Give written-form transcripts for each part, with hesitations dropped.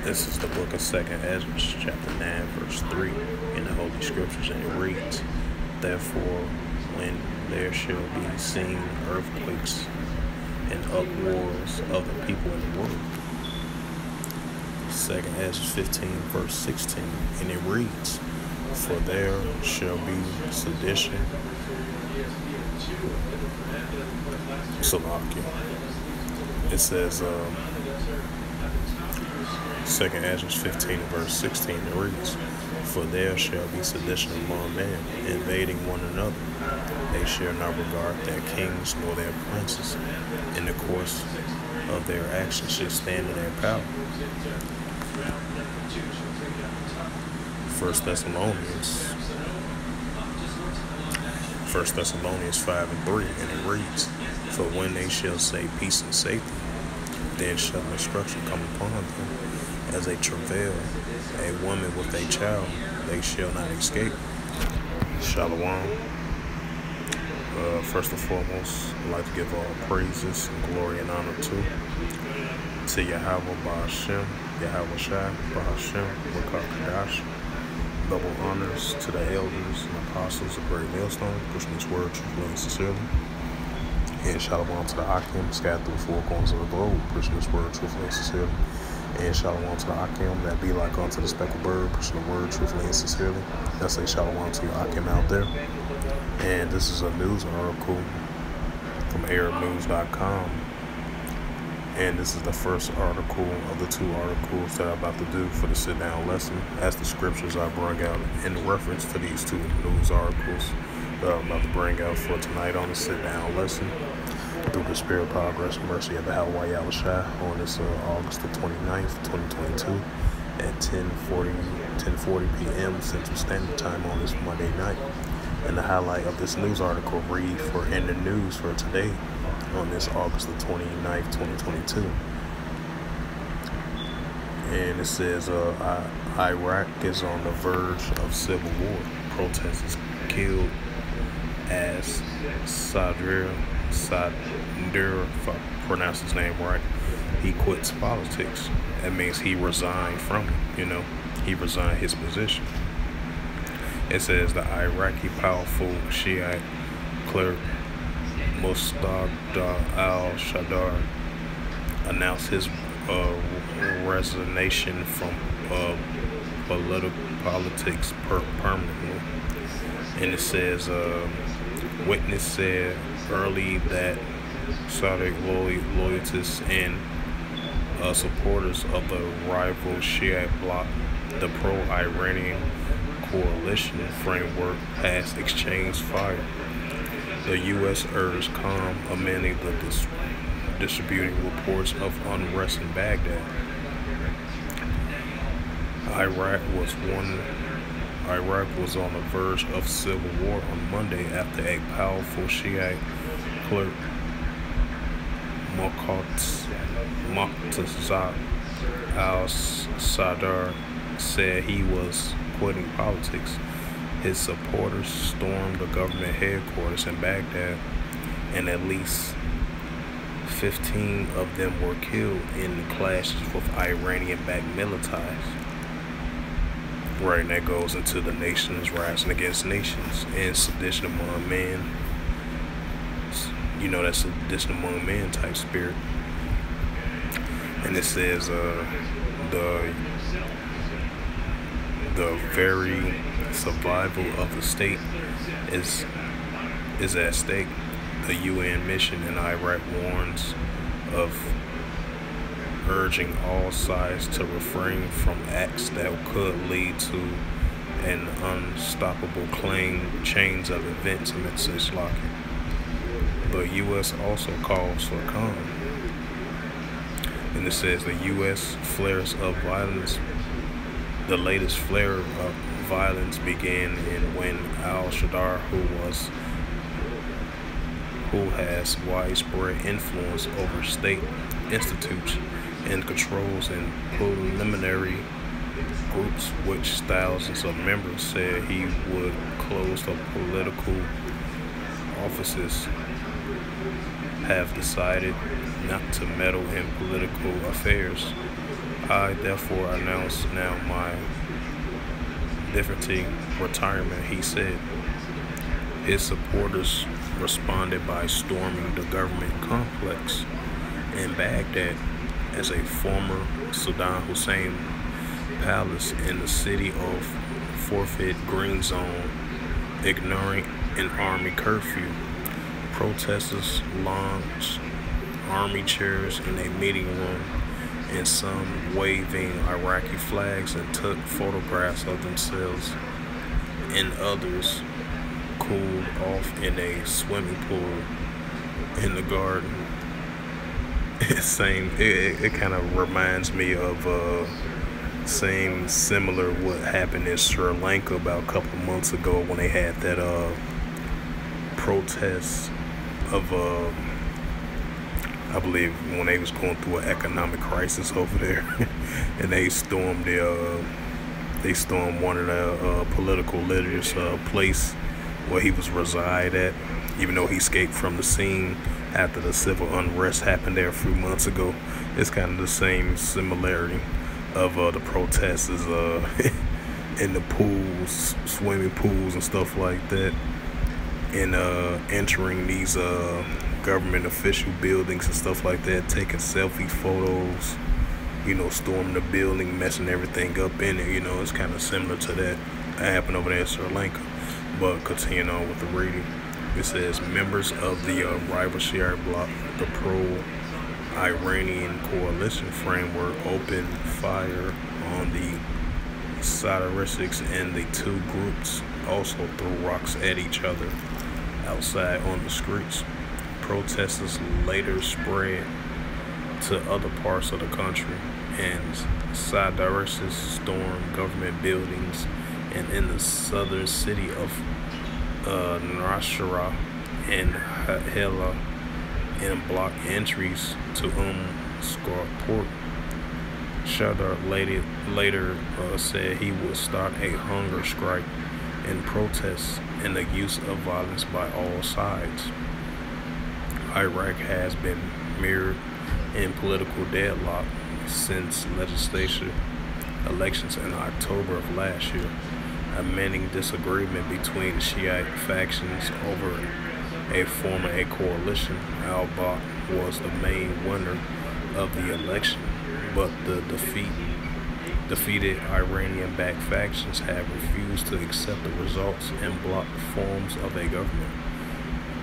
This is the book of 2nd Ezra, chapter 9, verse 3, in the Holy Scriptures, and it reads, "Therefore, when there shall be seen earthquakes and uproars of the people in the world." 2nd Ezra 15, verse 16, and it reads, "For there shall be sedition." Salakia. It says, 2nd Ezra 15, verse 16, it reads, "For there shall be sedition among men, invading one another. They shall not regard their kings nor their princes. In the course of their actions shall stand in their power." 1 Thessalonians 5 and 3, and it reads, "For when they shall say peace and safety, then shall destruction come upon them. As a travail, a woman with a child, they shall not escape." Shalom. First and foremost, I'd like to give all praises and glory and honor to Yahweh Ba'ashem, Yahweh Shai, Ba'ashem, Wakakadash. Double honors to the elders and apostles of Great Millstone, pushing this word truthfully and sincerely. And shalom to the Akim, scattered through the four corners of the globe, pushing this word truthfully and sincerely. And shalom to the Akim that be like unto the speckled bird, pushing the word truthfully and sincerely. I say shalom to your Akim out there. And this is a news article from ArabNews.com. And this is the first article of the two articles that I'm about to do for the sit-down lesson, as the scriptures I bring out in reference to these two news articles that I'm about to bring out for tonight on the sit-down lesson. Through the spirit, power, grace, and mercy of the Yahweh Shai on this August the 29th, 2022 at 10:40 p.m. Central Standard Time on this Monday night. And the highlight of this news article read for in the news for today on this August the 29th, 2022. And it says Iraq is on the verge of civil war. Protesters killed as Sadr, if I pronounce his name right, he quits politics. That means he resigned from it, he resigned his position. It says the Iraqi powerful Shiite cleric Mustafa al-Sadr announced his resignation from politics permanently. And it says, witness said early that Sadr loyalists and supporters of the rival Shiite bloc, the pro-Iranian coalition framework, has exchanged fire. The U.S. urged calm amid the distributing reports of unrest in Baghdad. Iraq was on the verge of civil war on Monday after a powerful Shiite cleric, Muqtada al-Sadr, said he was quitting politics. His supporters stormed the government headquarters in Baghdad, and at least 15 of them were killed in clashes with Iranian-backed militias. Right, and that goes into the nations rising against nations and sedition among men. That's sedition among men type spirit. And it says the very survival of the state is at stake. The UN mission in Iraq warns of urging all sides to refrain from acts that could lead to an unstoppable chains of events amidst Islam. The U.S. also calls for calm. And it says the U.S. flares of violence. The latest flare of violence began when al-Sadr, who has widespread influence over state institutes and controls and preliminary groups, which thousands of members said he would close the political offices have decided not to meddle in political affairs. I therefore announce now my definitive retirement, he said. His supporters responded by storming the government complex in Baghdad as a former Saddam Hussein palace in the city of forfeit green zone, ignoring an army curfew. Protesters launched army chairs in a meeting room, and some waving Iraqi flags and took photographs of themselves, and others cooled off in a swimming pool in the garden. It kind of reminds me of similar what happened in Sri Lanka about a couple of months ago when they had that protest of I believe when they was going through an economic crisis over there, and they stormed one of the political leaders' place where he was reside at, even though he escaped from the scene after the civil unrest happened there a few months ago. It's kind of the same similarity of the protesters in the pools, swimming pools and stuff like that, and entering these government official buildings and stuff like that, taking selfie photos, storming the building, messing everything up in it. It's kind of similar to that happened over there in Sri Lanka. But continuing on with the reading, it says members of the rival Shia bloc, the pro-Iranian coalition framework, opened fire on the Sadrists, and the two groups also threw rocks at each other outside on the streets. Protesters later spread to other parts of the country, and Sadrists stormed government buildings and in the southern city of Nashra and Hela, and blocked entries to Scarport. Sadr later said he would start a hunger strike in protest and the use of violence by all sides. Iraq has been mired in political deadlock since legislative elections in October of last year. A many disagreement between the Shiite factions over a coalition. Al-Baq was the main winner of the election, but the defeated Iranian-backed factions have refused to accept the results and blocked forms of a government.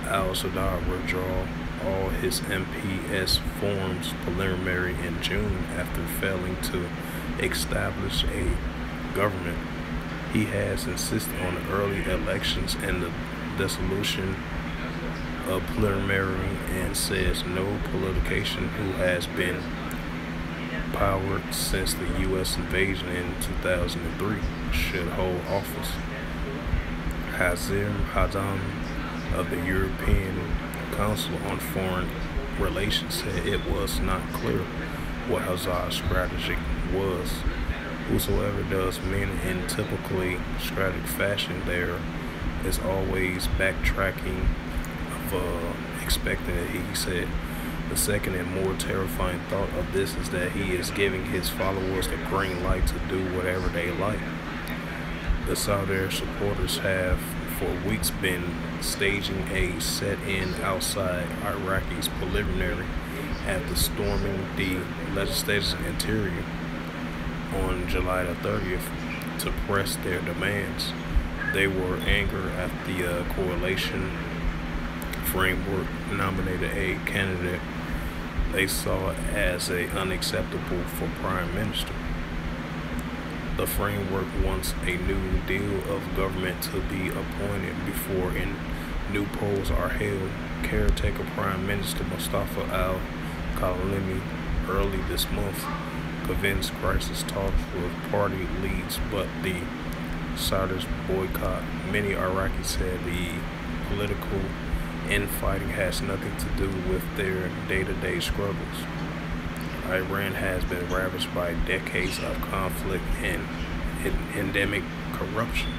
Al-Sadr withdrew all his MPS forms preliminary in June after failing to establish a government. He has insisted on early elections and the dissolution of preliminary, and says no politician who has been powered since the U.S. invasion in 2003 should hold office. Hazir Hadam of the European Council on Foreign Relations said it was not clear what Hazard's strategy was. Whosoever does men in typically strategic fashion, there is always backtracking of expecting it, he said. The second and more terrifying thought of this is that he is giving his followers the green light to do whatever they like. The Sadr supporters have for weeks been staging a set-in outside Iraqi's preliminary after storming the legislature's interior on July the 30th to press their demands. They were angry at the coalition framework nominated a candidate they saw as unacceptable for prime minister. The framework wants a new deal of government to be appointed before new polls are held. Caretaker Prime Minister Mustafa al-Khalimi early this month convinced crisis talks with party leads, but the Sadr's boycott. Many Iraqis said the political infighting has nothing to do with their day-to-day struggles. Iran has been ravaged by decades of conflict and endemic corruption.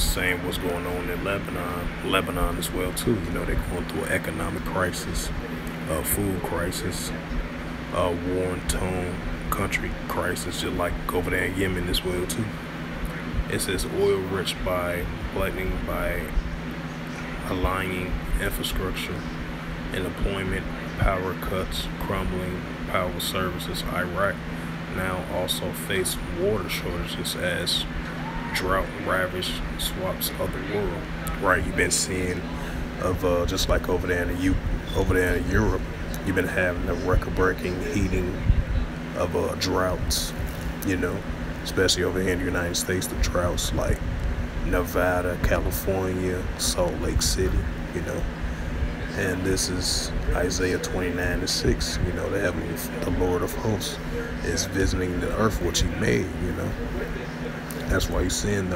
Same what's going on in Lebanon as well too. You know, they're going through an economic crisis, a food crisis, a war-torn country crisis, just like over there in Yemen as well too. It says oil rich by aligning infrastructure and employment, power cuts, crumbling power services. Iraq now also face water shortages as drought ravaged swaths of the world. Right, you've been seeing of just like over there in Europe, you've been having a record-breaking heating of droughts. You know, especially over here in the United States, the droughts like Nevada, California, Salt Lake City. You know, and this is Isaiah 29:6. You know, the Lord of hosts is visiting the earth which He made. You know, that's why you're seeing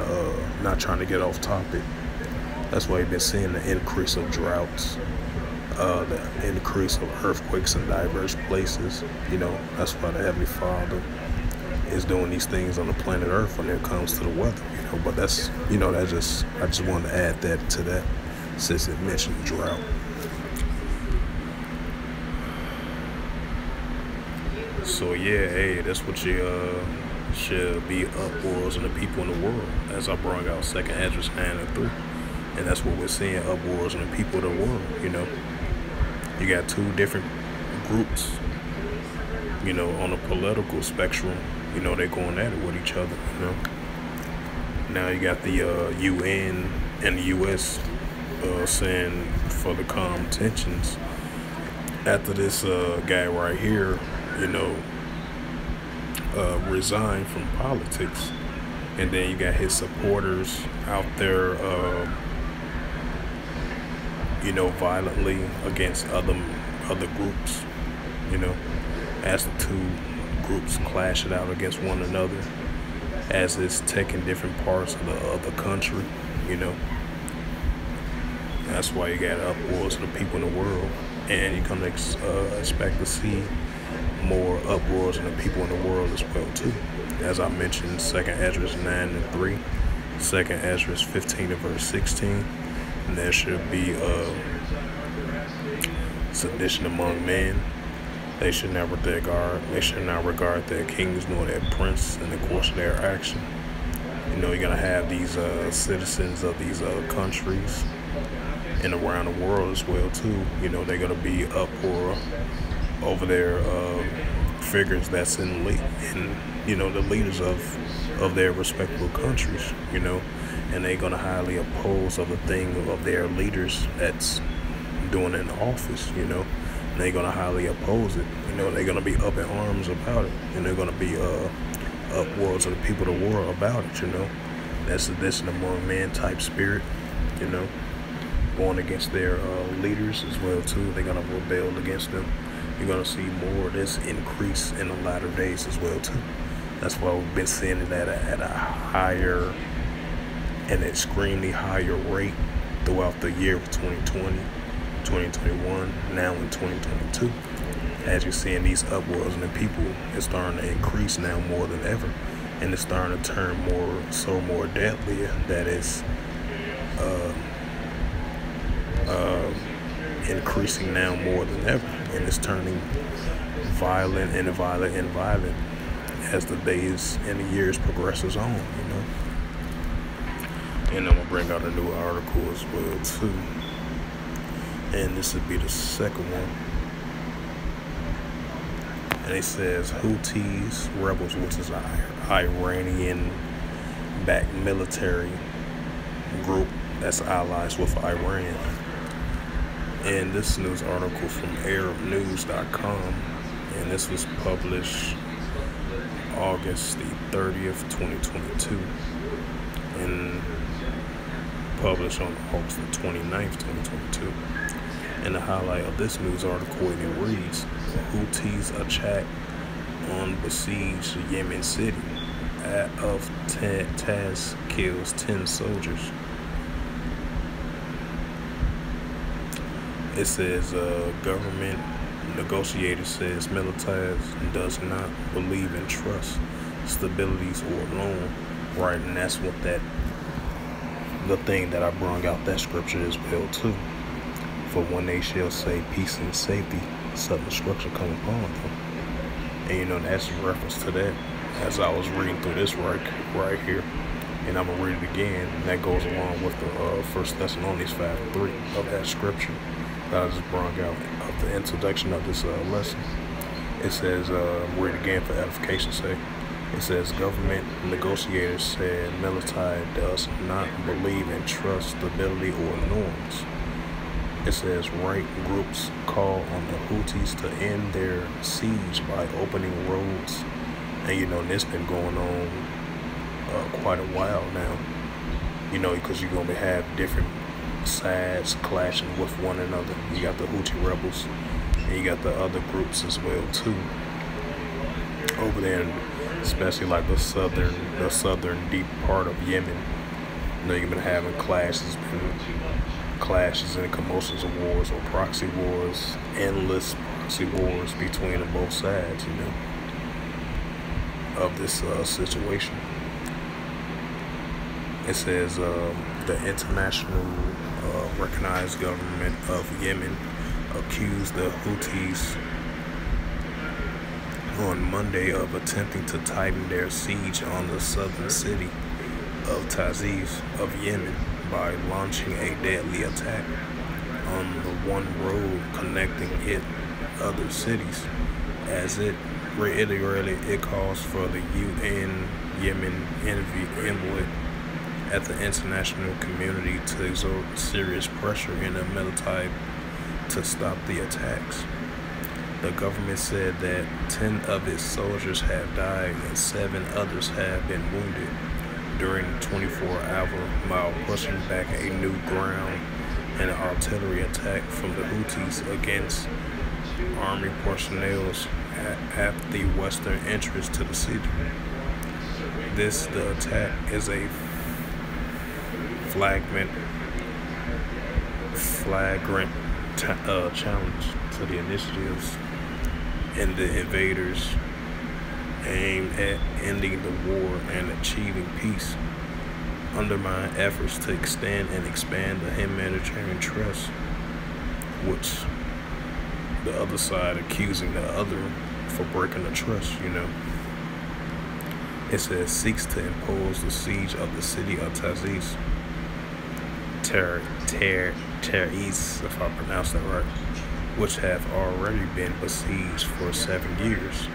not trying to get off topic. That's why you've been seeing the increase of droughts, the increase of earthquakes in diverse places. You know, that's why the Heavenly Father is doing these things on the planet Earth when it comes to the weather. You know, but that's, you know, I just wanted to add that to that since it mentioned drought. So yeah, hey, that's what you should be uproars in the people in the world, as I brought out 2nd Ezra 9:3, and that's what we're seeing, uproars in the people of the world. You know, you got two different groups, you know, on the political spectrum. You know, they're going at it with each other. You know, now you got the UN and the US saying for the calm tensions after this guy right here, you know, resigned from politics, and then you got his supporters out there, you know, violently against other groups. You know, as the two groups clash it out against one another, as it's taking different parts of the country. You know, that's why you got uproars of the people in the world, and you're gonna expect to see more uproars in the people in the world as well too. As I mentioned, 2nd Ezra 9:3, 2nd Ezra 15:16, and there should be sedition among men. They should not regard their kings nor their prince in the course of their action. You know, you're gonna have these citizens of these countries and around the world as well too. You know, they're gonna be uproar over their figures that's in you know, the leaders of their respectable countries. You know, and they're gonna highly oppose of the thing of their leaders that's doing in office. You know, and they're gonna highly oppose it. You know, they're gonna be up in arms about it, and they're gonna be uproars of the people of the world about it. You know, that's the more man type spirit. You know, going against their leaders as well too. They're gonna rebel against them. You're gonna see more of this increase in the latter days as well too. That's why we've been seeing it at a higher, an extremely higher rate throughout the year of 2020, 2021, now in 2022. As you're seeing these uproars in the people, it's starting to increase now more than ever, and it's starting to turn more deadlier. That is increasing now more than ever, and it's turning violent as the days and the years progresses on. You know, and I'm gonna bring out a new article as well too, and this would be the second one. And it says Houthis rebels, which is an Iranian-backed military group that's allies with Iran. And this news article from ArabNews.com, and this was published August the 30th, 2022, and published on August the 29th, 2022. And the highlight of this news article, it reads, Houthis attack on besieged Yemen city of Taiz kills 10 soldiers. It says government negotiator says military does not believe in trust, stabilities, or loan. Right, and that's what the thing that I brought out that scripture as well too. For when they shall say peace and safety, sudden destruction come upon them. And that's in reference to that. As I was reading through this right here, and I'm gonna read it again, and that goes along with the 1 Thessalonians 5:3 of that scripture that I just brought out of the introduction of this lesson. It says, read it again for edification's sake. It says, government negotiators said military does not believe in trust, stability, or norms. It says right groups call on the Houthis to end their siege by opening roads. And this been going on quite a while now. Because you're going to have different sides clashing with one another. You got the Houthi rebels, and you got the other groups as well too. Over there, especially like the southern deep part of Yemen. You've been having clashes and commotions of wars or proxy wars, endless proxy wars between both sides, of this situation. It says the international recognized government of Yemen accused the Houthis on Monday of attempting to tighten their siege on the southern city of Taiz of Yemen by launching a deadly attack on the one road connecting it other cities. As it reiterated, it calls for the UN Yemen envoy at the international community to exert serious pressure in the military to stop the attacks. The government said that 10 of its soldiers have died and 7 others have been wounded during the 24-hour while pushing back a new ground and artillery attack from the Houthis against army personnel at the western entrance to the city. The attack is a flagrant challenge to the initiatives and the invaders aimed at ending the war and achieving peace, undermine efforts to extend and expand the humanitarian trust, which the other side accusing the other for breaking the trust, It says seeks to impose the siege of the city of Taiz, Taiz, if I pronounce that right, which have already been besieged for 7 years.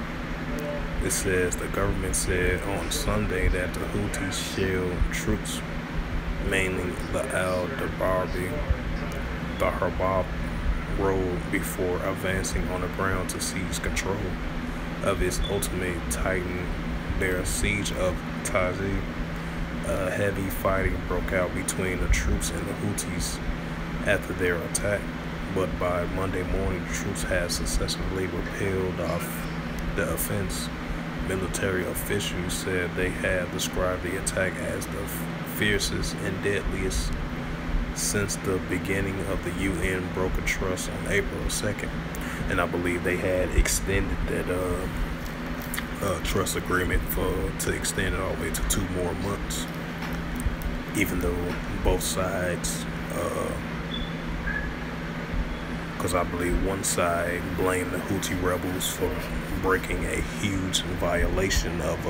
It says the government said on Sunday that the Houthis shelled troops, mainly the Harbab road, before advancing on the ground to seize control of its ultimate tighten their siege of Taiz. Heavy fighting broke out between the troops and the Houthis after their attack, but by Monday morning, the troops had successfully repelled the offense. Military officials said they had described the attack as the fiercest and deadliest since the beginning of the UN broker trust on April 2nd. And I believe they had extended that trust agreement to extend it all the way to 2 more months, even though both sides, because I believe one side blamed the Houthi rebels for breaking a huge violation of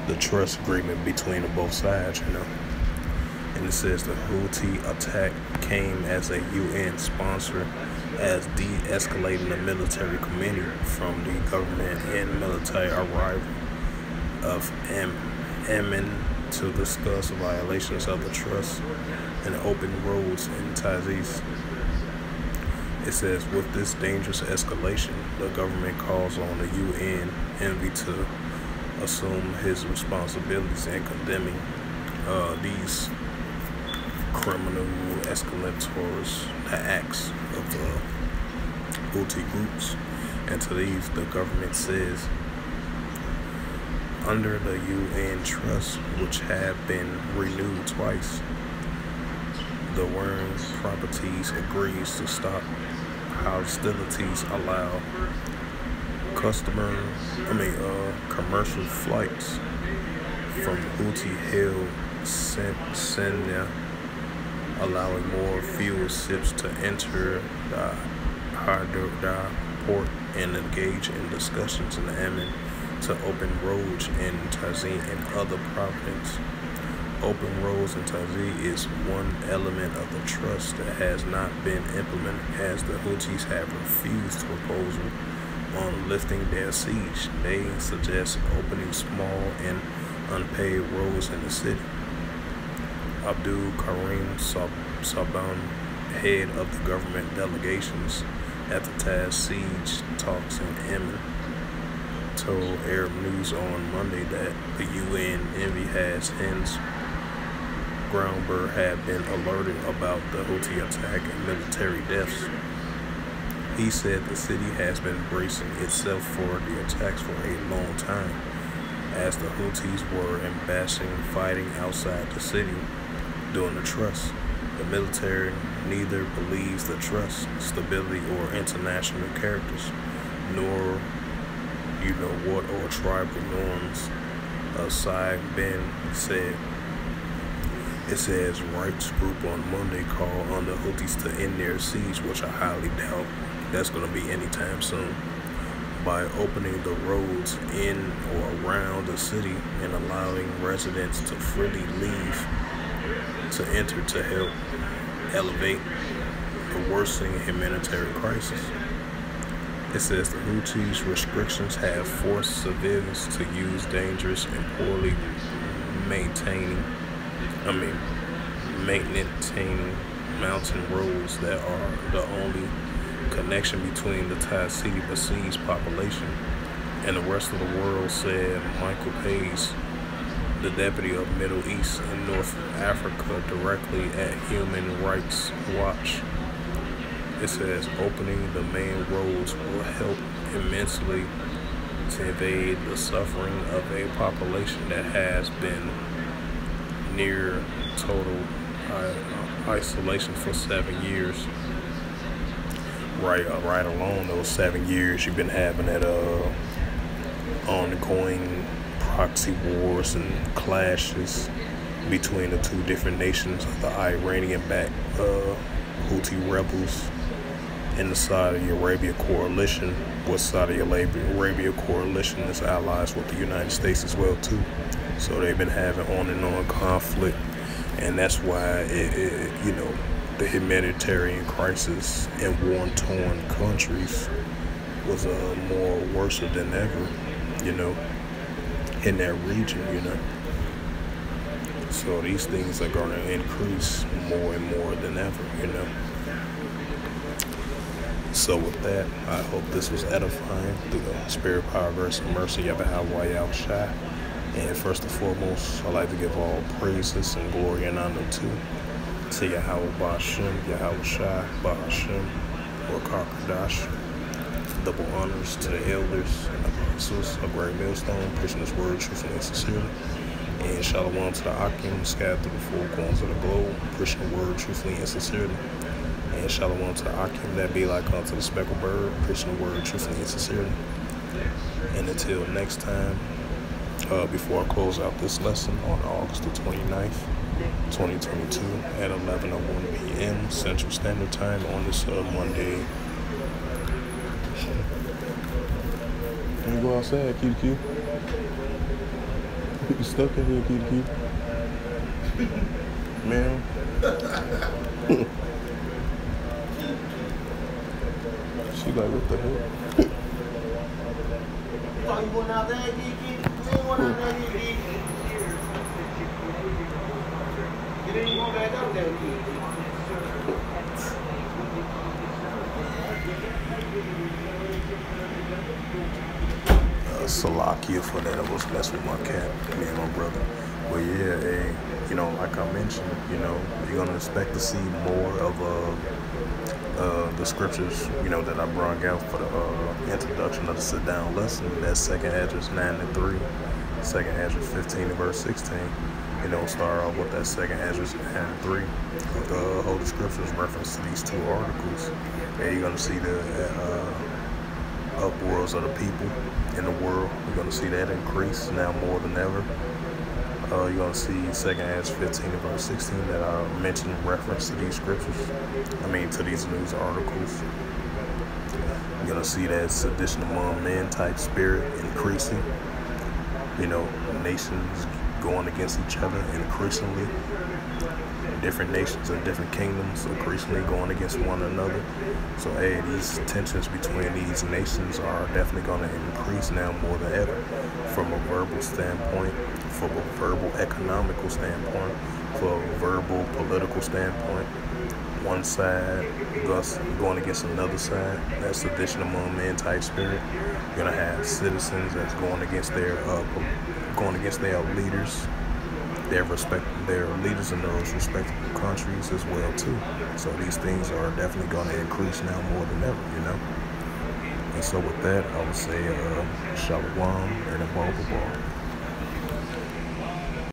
the trust agreement between both sides, And it says the Houthi attack came as a UN sponsor as de-escalating the military committee from the government and military arrival of Yemen to discuss violations of the trust and open roads in Taiz. It says, with this dangerous escalation, the government calls on the UN envoy to assume his responsibilities in condemning these criminal escalators, the acts of the Houthi groups. And to these, the government says, under the UN trust, which have been renewed twice, the Warren Properties agrees to stop hostilities, allow commercial flights from Houthi-held Senya, allowing more fuel ships to enter the Hadar port and engage in discussions in Yemen to open roads in Taiz and other provinces. Open roads in Taiz is one element of the trust that has not been implemented, as the Houthis have refused proposal on lifting their siege. They suggest opening small and unpaved roads in the city. Abdul Karim Saban, head of the government delegations at the Taiz siege talks in Yemen, told Arab News on Monday that the UN envoy has hence Groundberg had been alerted about the Houthi attack and military deaths. He said the city has been bracing itself for the attacks for a long time, as the Houthis were embarrassing fighting outside the city during the truce. The military neither believes the trust, stability, or international characters, nor what or tribal norms, Said Ben said. It says rights group on Monday called on the Houthis to end their siege, which I highly doubt that's going to be anytime soon, by opening the roads in or around the city and allowing residents to freely leave to enter to help elevate the worsening humanitarian crisis. It says the Houthis' restrictions have forced civilians to use dangerous and poorly maintaining mountain roads that are the only connection between the Taiz city besieged population and the rest of the world, said Michael Taiz, the deputy of Middle East and North Africa, directly at Human Rights Watch. It says opening the main roads will help immensely to evade the suffering of a population that has been near total isolation for 7 years. Right along those 7 years, you've been having that ongoing proxy wars and clashes between the two different nations of the Iranian-backed Houthi rebels and the Saudi Arabia coalition, with Saudi Arabia coalition is allies with the United States as well too. So they've been having on and on conflict, and that's why the humanitarian crisis in war-torn countries was more worse than ever, in that region, So these things are going to increase more and more than ever, So with that, I hope this was edifying through the spirit, power, grace, and mercy of Yahweh Yahushua. And first and foremost, I'd like to give all praises and glory and honor to Yahweh Ba'ashem, Yahweh Shai, Ba'ashem, or Kakadash. Double honors to the elders and apostles of Great Millstone, preaching this word truthfully and sincerely. And shalom to the Akim, scattered through the four corners of the globe, preaching the word truthfully and sincerely. And shalom to the Akim that be like unto the speckled bird, preaching the word truthfully and sincerely. And until next time, before I close out this lesson on August the 29th, 2022 at 11:01 p.m. Central Standard Time on this Monday. Can you go outside, cutie? You stuck in here, cutie? Man. She like, what the hell? You going out there, Kiki? You ain't going out there, Kiki. You didn't even go back up there, Kiki. Salakia for that. I was messing with my cat, me and my brother. But yeah, like I mentioned, you're gonna expect to see more of the scriptures, that I brought out for the introduction of the sit-down lesson. That's 2nd Esdras 9-3, 2nd Esdras 15 and verse 16. Start off with that 2nd Esdras 9-3. The Holy Scriptures reference to these two articles. And you're gonna see the uproars of the people in the world. We're gonna see that increase now more than ever. You're going to see 2nd Acts 15 and verse 16 that I mentioned in reference to these scriptures. To these news articles. You're going to see that sedition among men type spirit increasing. Nations going against each other increasingly. Different nations and different kingdoms increasingly going against one another. So, these tensions between these nations are definitely going to increase now more than ever, from a verbal standpoint, from a verbal economical standpoint, from a verbal political standpoint. One side going against another side. That's sedition among men type spirit. You're gonna have citizens that's going against their leaders. Their leaders in those respective countries as well too. So these things are definitely going to increase now more than ever, And so with that, I would say shalom and a ball.